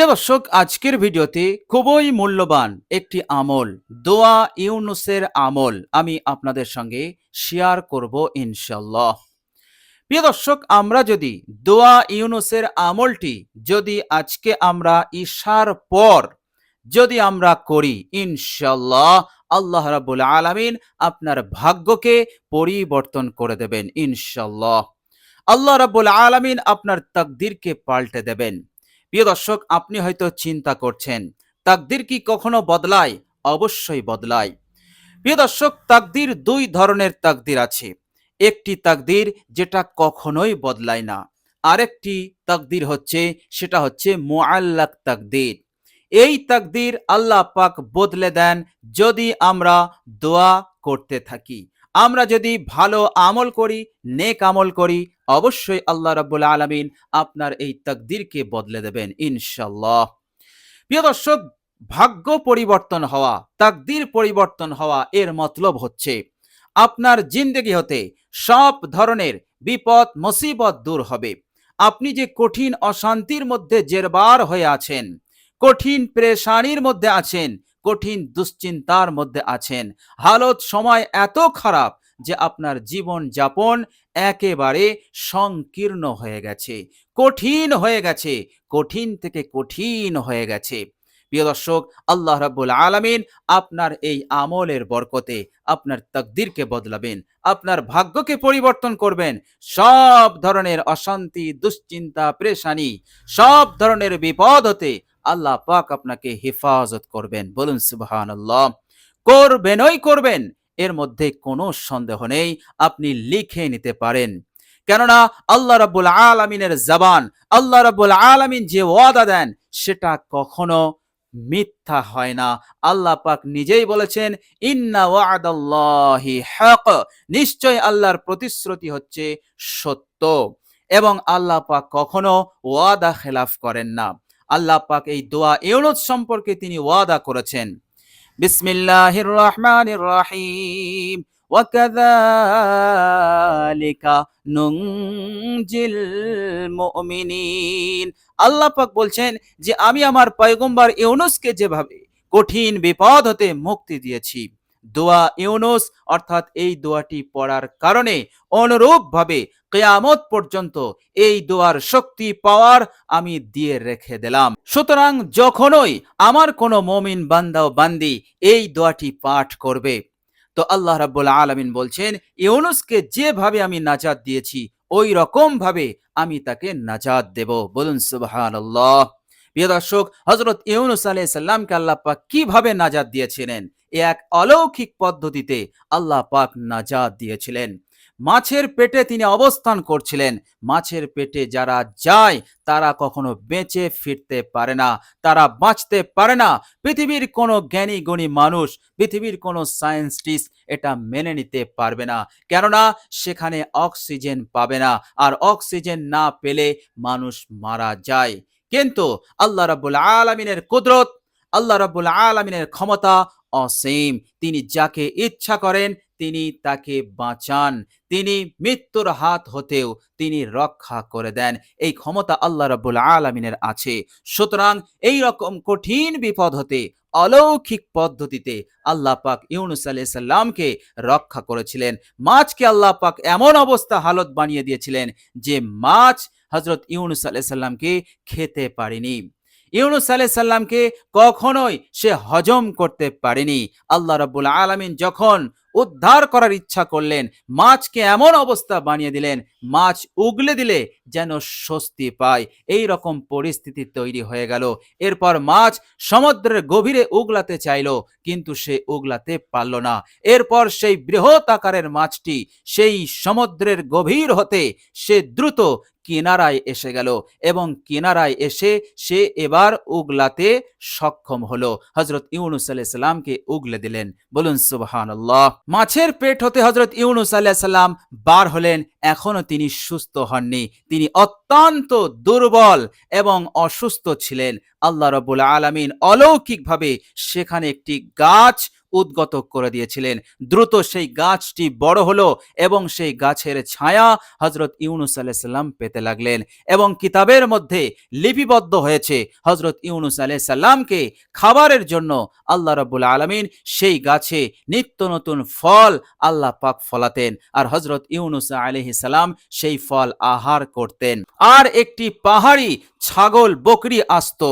প্রিয় দর্শক, আজকের ভিডিওতে খুবই মূল্যবান একটি আমল, দোয়া ইউনুসের আমল আমি আপনাদের সঙ্গে শেয়ার করব ইনশাল্লাহ। প্রিয় দর্শক, আমরা যদি দোয়া ইউনুসের আমলটি যদি আজকে আমরা ঈশার পর যদি আমরা করি, ইনশাল্লাহ আল্লাহ রাব্বুল আলামিন আপনার ভাগ্যকে পরিবর্তন করে দেবেন ইনশাল্লাহ। আল্লাহ রাব্বুল আলামিন আপনার তাকদীরকে পাল্টে দেবেন। প্রিয় দর্শক, আপনি হয়তো চিন্তা করছেন, তাকদীর কি কখনো বদলায়? অবশ্যই বদলায়। প্রিয় দর্শক, তাকদীর দুই ধরনের তাকদীর আছে। একটি তাকদীর যেটা কখনোই বদলায় না, আরেকটি তাকদীর সেটা হচ্ছে মুআল্লাক তাকদীর। এই তাকদীর আল্লাহ পাক বদলে দেন যদি আমরা দোয়া করতে থাকি। আমরা যদি ভালো আমল করি, নেক আমল করি, অবশ্যই আল্লাহ রাব্বুল আলামিন আপনার এই তাকদীরকে বদলে দেবেন ইনশাআল্লাহ। প্রিয় দর্শক, ভাগ্য পরিবর্তন হওয়া, তাকদীর পরিবর্তন হওয়া এর মতলব হচ্ছে আপনার জিন্দেগি হতে সব ধরনের বিপদ মুসিবত দূর হবে। আপনি যে কঠিন অশান্তির মধ্যে জেরবার হয়ে আছেন, কঠিন পেরেশানির মধ্যে আছেন, কঠিন দুশ্চিন্তার মধ্যে আছেন, হালত সময় এত খারাপ যে আপনার জীবন যাপন একেবারে সংকীর্ণ হয়ে গেছে, কঠিন হয়ে গেছে, কঠিন থেকে কঠিন হয়ে গেছে। প্রিয় দর্শক, আল্লাহ রাব্বুল আলামিন আপনার এই আমলের বরকতে আপনার তাকদীরকে বদলাবেন, আপনার ভাগ্যকে পরিবর্তন করবেন। সব ধরনের অশান্তি, দুশ্চিন্তা, পেরেশানি, সব ধরনের বিপদ হতে আল্লাহ পাক আপনাকে হেফাজত করবেন। বলুন সুবহানাল্লাহ। করবেনই করবেন, এর মধ্যে কোনো সন্দেহ নেই। আপনি লিখে নিতে পারেন, কেননা আল্লাহ রাব্বুল আলামিনের জবান, আল্লাহ রাব্বুল আলামিন যে ওয়াদা দেন সেটা কখনো মিথ্যা হয় না। আল্লাহ পাক নিজেই বলেছেন, ইন্না ওয়াদাল্লাহি হক, নিশ্চয় আল্লাহর প্রতিশ্রুতি হচ্ছে সত্য, এবং আল্লাহ পাক কখনো ওয়াদা খেলাফ করেন না। আল্লাহ পাক এই দোয়া ইউনুস সম্পর্কে তিনি ওয়াদা করেছেন, বিসমিল্লাহির রহমানির রহিম, ওয়াকাযালিকা নুনজিল মুমিনিন। আল্লাহ পাক বলছেন যে আমি আমার পয়গম্বর ইউনুসকে যেভাবে কঠিন বিপদ হতে মুক্তি দিয়েছি, দোয়া ইউনুস অর্থাৎ এই দোয়াটি পড়ার কারণে অনুরূপভাবে কিয়ামত পর্যন্ত এই দোয়ার শক্তি পাওয়ার আমি দিয়ে রেখে দিলাম। সুতরাং যখনই আমার কোনো মুমিন বান্দা ও বান্দি এই দোয়াটি পাঠ করবে, তো আল্লাহ রাব্বুল আলামিন বলছেন ইউনুসকে যেভাবে আমি নাজাত দিয়েছি ওই রকম ভাবে আমি তাকে নাজাত দেব। বলুন সুবহানাল্লাহ। প্রিয় দর্শক, হযরত ইউনুস আলাইহিস সালামকে আল্লাহ পাক কিভাবে নাজাত দিয়েছিলেন? এক অলৌকিক পদ্ধতিতে আল্লাহ পাক নাজাত দিয়েছিলেন। মাছের পেটে তিনি অবস্থান করছিলেন। মাছের পেটে যারা যায় তারা কখনো বেঁচে ফিরতে পারে না, তারা বাঁচতে পারে না। পৃথিবীর কোনো জ্ঞানী গুণী মানুষ, পৃথিবীর কোনো সায়েন্টিস্ট এটা মেনে নিতে পারবে না, কেননা সেখানে অক্সিজেন পাবে না, আর অক্সিজেন না পেলে মানুষ মারা যায়। কিন্তু আল্লাহ রাব্বুল আলামিনের কুদরত, আল্লাহ রাব্বুল আলামিনের ক্ষমতা অসীম। তিনি যাকে ইচ্ছা করেন তিনি তাকে বাঁচান, তিনি মৃত্যুর হাত হতেও তিনি রক্ষা করে দেন। এই ক্ষমতা আল্লাহ রাব্বুল আলামিনের আছে। সুতরাং এই রকম কঠিন বিপদ হতে অলৌকিক পদ্ধতিতে আল্লাহ পাক ইউনুস আলাইহিস সালামকে রক্ষা করেছিলেন। মাছকে আল্লাহ পাক এমন অবস্থা হালত বানিয়ে দিয়েছিলেন যে মাছ হযরত ইউনুস আলাইহিস সালামকে খেতে পারেনি। ইউনুস আলাইহিস সালামকে কখনোই সে হজম করতে পারেনি। আল্লাহ রাব্বুল আলামিন যখন উদ্ধার করার ইচ্ছা করলেন, মাছকে এমন অবস্থা বানিয়ে দিলেন, মাছ উগলে দিলে যেন স্বস্তি পায়, এই রকম পরিস্থিতি তৈরি হয়ে গেল। এরপর মাছ সমুদ্রের গভীরে উগলাতে চাইল, কিন্তু সে উগলাতে পারল না। এরপর সেই বৃহৎ আকারের মাছটি সেই সমুদ্রের গভীর হতে সে দ্রুত কিনারায় এসে গেল, এবং কিনারায় এসে সে এবার উগলাতে সক্ষম হলো। হযরত ইউনুস আলাইহিস সালামকে উগলে দিলেন। বলুন সুবহানাল্লাহ। মাছের পেট হতে হযরত ইউনুস আলাইহিস সালাম বার হলেন, এখনো তিনি সুস্থ হননি, তিনি অত্যন্ত দুর্বল এবং অসুস্থ ছিলেন। আল্লাহ রাব্বুল আলামিন অলৌকিকভাবে সেখানে একটি গাছ উদ্গত করে দিয়েছিলেন। দ্রুত সেই গাছটি বড় হলো এবং সেই গাছের ছায়া হযরত ইউনূস আলাইহিস সালাম পেতে লাগলেন এবং কিতাবের মধ্যে লিপিবদ্ধ হয়েছে হযরত ইউনূস আলাইহিস সালামকে খাবারের জন্য আল্লাহ রাব্বুল আলামিন সেই গাছে নিত্য নতুন ফল আল্লাহ পাক ফলাতেন আর হযরত ইউনূস আলাইহিস সালাম সেই ফল আহার করতেন। আর একটি পাহাড়ি ছাগল বকরি আসতো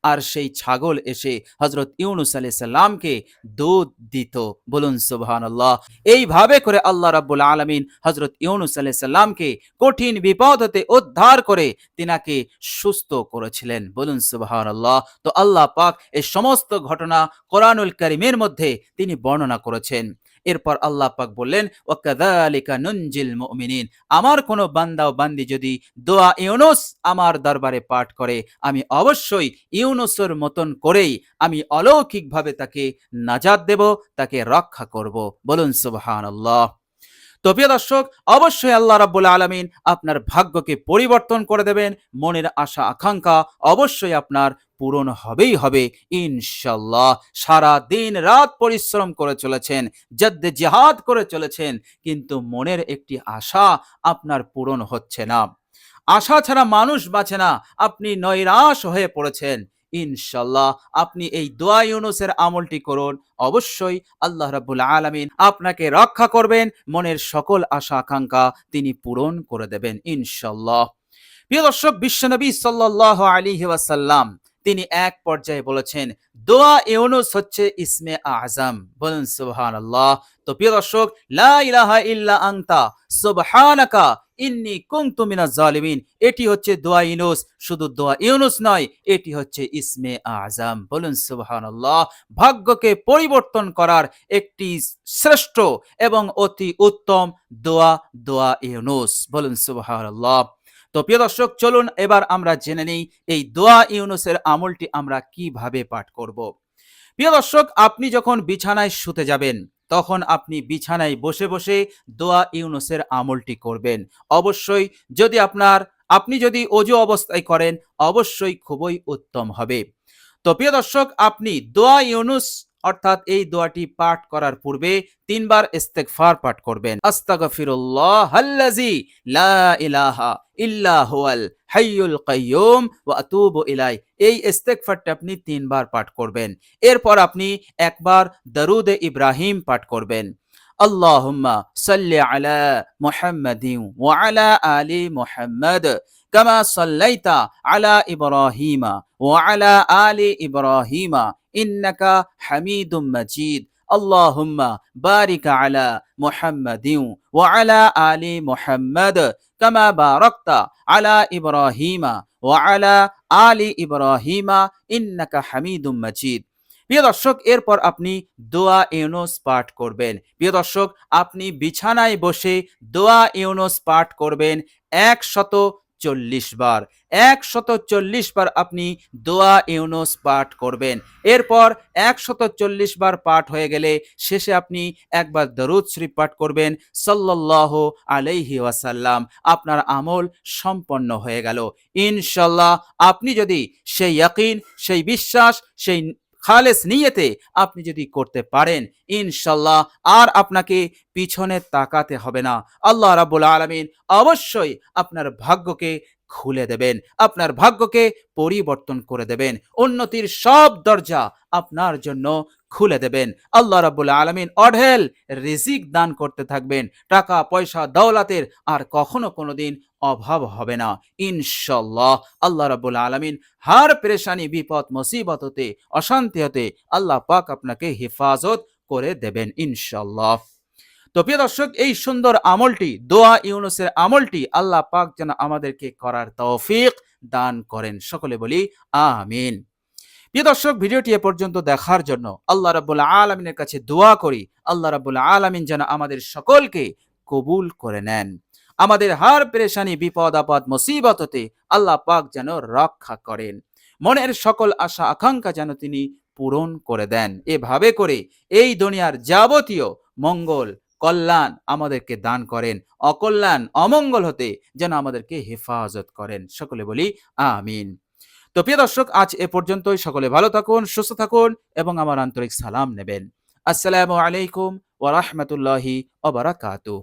আর সেই ছাগল এসে হযরত ইউনূস আলাইহিস সালামকে দুধ দিত। বলুন সুবহানাল্লাহ। এইভাবে করে আল্লাহ রাব্বুল আলামিন হযরত ইউনূস আলাইহিস সালামকে কঠিন বিপদ হতে উদ্ধার করে তিনাকে সুস্থ করেছিলেন। বলুন সুবহানাল্লাহ। তো আল্লাহ পাক এই সমস্ত ঘটনা কোরআনুল কারীমের মধ্যে তিনি বর্ণনা করেছেন। এরপর আল্লাহ পাক বললেন, ওয়াকাযালিকা নুনজিল মুমিনিন, আমার কোনো বান্দা ও বান্দি যদি দোয়া ইউনূস আমার দরবারে পাঠ করে আমি অবশ্যই ইউনূসের মতন করেই আমি অলৌকিকভাবে তাকে নাজাত দেব, তাকে রক্ষা করব। বলুন সুবহানাল্লাহ। তো প্রিয় দর্শক, অবশ্যই আল্লাহ রাব্বুল আলামিন আপনার ভাগ্যকে পরিবর্তন করে দেবেন। মনের আশা আকাঙ্ক্ষা অবশ্যই আপনার পূরণ হবেই হবে ইনশাআল্লাহ। সারা দিন রাত পরিশ্রম করে চলেছেন, জদ্দে জিহাদ করে চলেছেন, কিন্তু মনের একটি আশা আপনার পূরণ হচ্ছে না। আশা ছাড়া মানুষ বাঁচে না। আপনি নৈরাশ হয়ে পড়েছেন। ইনশাআল্লাহ আপনি এই দোয়া ইউনূসের আমলটি করুন। অবশ্যই আল্লাহ রাব্বুল আলামিন আপনাকে রক্ষা করবেন। মনের সকল আশা আকাঙ্ক্ষা তিনি পূরণ করে দেবেন ইনশাআল্লাহ। প্রিয় দর্শক, বিশ্বনবী সাল্লাল্লাহু আলাইহি ওয়াসাল্লাম তিনি এক পর্যায়ে বলেছেন, দোয়া ইউনূস হচ্ছে ইসমে আযম। বলুন সুবহানাল্লাহ। তো প্রিয় দর্শক, লা ইলাহা ইল্লা আনতা সুবহানাকা ইন্নী কুনতু মিনাজ জালিমিন, এটি হচ্ছে দোয়া ইউনূস। শুধু দোয়া ইউনূস নয়, এটি হচ্ছে ইসমে আযম। বলুন সুবহানাল্লাহ। ভাগ্যকে পরিবর্তন করার একটি শ্রেষ্ঠ এবং অতি উত্তম দোয়া ইউনূস। বলুন সুবহানাল্লাহ। তো প্রিয় দর্শক, চলুন এবার আমরা জেনে নেই এই দোয়া ইউনূসের আমলটি আমরা কিভাবে পাঠ করব। প্রিয় দর্শক, আপনি যখন বিছানায় শুতে যাবেন তখন আপনি বিছানায় বসে বসে দোয়া ইউনূসের আমলটি করবেন। অবশ্যই আপনি যদি ওযু অবস্থায় করেন অবশ্যই খুবই উত্তম হবে। তো প্রিয় দর্শক, আপনি দোয়া ইউনূস অর্থাৎ এই দোয়াটি পাঠ করার পূর্বে 3 বার ইস্তেগফার পাঠ করবেন। আস্তাগফিরুল্লাহাল্লাযী লা ইলাহা ইল্লা হুয়াল হাইয়ুল কাইয়্যুম ওয়া আতুবু ইলাইহি, এই ইস্তেগফারটা আপনি 3 বার পাঠ করবেন। এরপর আপনি একবার দরুদে ইব্রাহিম পাঠ করবেন। আল্লাহুম্মা সাল্লি আলা মুহাম্মাদিন ওয়া আলা আলি মুহাম্মাদ কামা সাল্লাইতা আলা ইব্রাহিমা ওয়া আলা আলি ইব্রাহিমা ইন্নাকা হামিদুম মাজিদ। আল্লাহুম্মা বারিক আলা মুহাম্মাদিন ওয়া আলা আলি মুহাম্মাদ কামা বারাকতা আলা ইব্রাহিমা ওয়া আলা আলি ইব্রাহিমা ইন্নাকা হামিদুম মাজিদ। প্রিয় দর্শক, এরপর আপনি দোয়া ইউনূস পাঠ করবেন। প্রিয় দর্শক, আপনি বিছানায় বসে দোয়া ইউনূস পাঠ করবেন 140 বার। 140 বার আপনি দোয়া ইউনূস পাঠ করবেন। এরপর 140 বার পাঠ হয়ে গেলে শেষে আপনি একবার দরুদ শরীফ পাঠ করবেন সাল্লাল্লাহু আলাইহি ওয়াসাল্লাম। আপনার আমল সম্পন্ন হয়ে গেল ইনশাআল্লাহ। আপনি যদি সেই ইয়াকিন, সেই বিশ্বাস, সেই খালেস নিয়তে আপনি যদি করতে পারেন ইনশাআল্লাহ আর আপনাকে পিছনে তাকাতে হবে না। আল্লাহ রাব্বুল আলামিন অবশ্যই আপনার ভাগ্যকে খুলে দেবেন, আপনার ভাগ্যকে পরিবর্তন করে দেবেন, উন্নতির সব দরজা আপনার জন্য খুলে দেবেন। আল্লাহ রাব্বুল আলামিন অঢেল রিজিক দান করতে থাকবেন। টাকা পয়সা দৌলতের আর কখনো কোনোদিন অভাব হবে না ইনশাআল্লাহ। আল্লাহ রাব্বুল আলামিন হার পেরেশানি, বিপদ, মুসিবত হতে, অশান্তি হতে আল্লাহ পাক আপনাকে হেফাজত করে দেবেন ইনশাআল্লাহ। তো প্রিয় দর্শক, এই সুন্দর আমলটি, দোয়া ইউনূসের আমলটি আল্লাহ পাক যেন আমাদেরকে করার তৌফিক দান করেন। সকলে বলি আমিন। প্রিয় দর্শক, ভিডিওটি এ পর্যন্ত দেখার জন্য আল্লাহ রাব্বুল আলামিনের কাছে দোয়া করি আল্লাহ রাব্বুল আলামিন যেন আমাদের সকলকে কবুল করে নেন। আমাদের হার পেরেশানি, বিপদ আপদ, মুসিবত হতে আল্লাহ পাক যেন রক্ষা করেন। মনের সকল আশা আকাঙ্ক্ষা যেন তিনি পূরণ করে দেন। এভাবে করে এই দুনিয়ার যাবতীয় মঙ্গল কল্যাণ আমাদেরকে দান করেন, অকল্যাণ অমঙ্গল হতে যেন আমাদেরকে হেফাজত করেন। সকলে বলি আমিন। তো প্রিয় দর্শক, আজ এ পর্যন্তই। সকলে ভালো থাকুন, সুস্থ থাকুন এবং আমার আন্তরিক সালাম নেবেন। আসসালামু আলাইকুম ওয়া রাহমাতুল্লাহি ওয়া বারাকাতুহু।